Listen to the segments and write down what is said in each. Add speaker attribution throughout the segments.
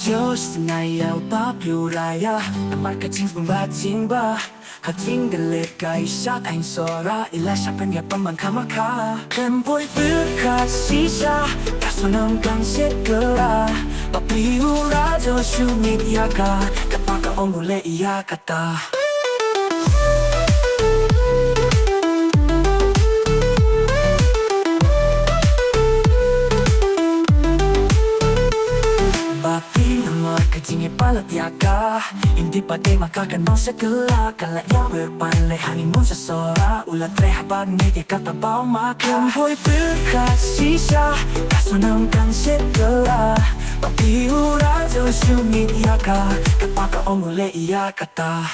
Speaker 1: Diyos na yaw papuraya na marketing pembatimba Hating delik kay siya tayong sora Ila siya penyapan kamaka Dan boy berkasih siya Kaso ng gansit kera Papiura jo syumit yaka Kapaka omule iya kata Kecingnya palat yaga Hindi pa di makakanaw sa gala Kalaya berpanlay honeymoon sa sora Ulat rehabad hindi katabaw makan Boy berkasih siya Kaso ng kansit gala Papiura jo syumit yaka Kapaka omule iya kata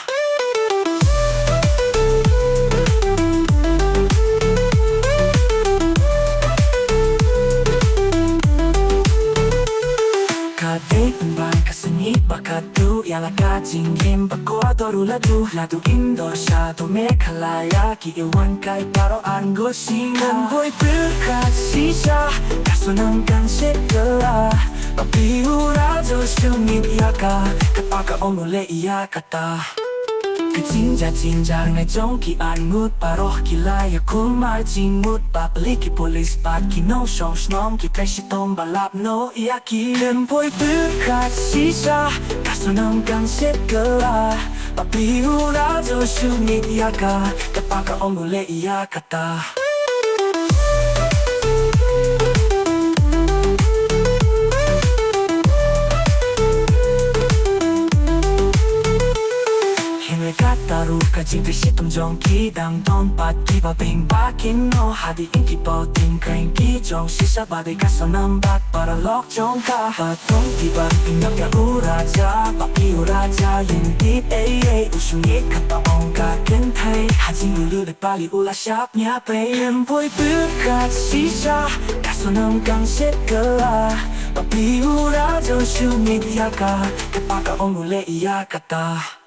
Speaker 1: Bakatu yang kajingin bakoto ladu Indonesia to Mekalaya Kiiwan kay paro anggosingan Boy berkasih siya Kaso ng kansit gala Papiura jo syumit yaka Kapaka omule iya kata Kecinja-cinja ngay jong kiangut Paroh kilaya kulmar jingmut Papaliki polis pat kino shong snom Kikay sitong balap no iaki Dan boy berkasih siya Kaso ng kansit gala Papiura jo syumit yaka Kapaka omule iya kata Taruh kajing tersitum jongki Dang tompat kiba bing bakin no Hadi inki pauting kain ki jong Sisa badai kaso nambat para lok jongka Batong tiba pinggap ya uraja Papi uraja yindi Usungit kata ongka kentai Hajing ulu de pali ula siapnya pay Boy berkasih siya Kaso ng kansit gala Papi uraja syumit yaka Kapaka omule iya kata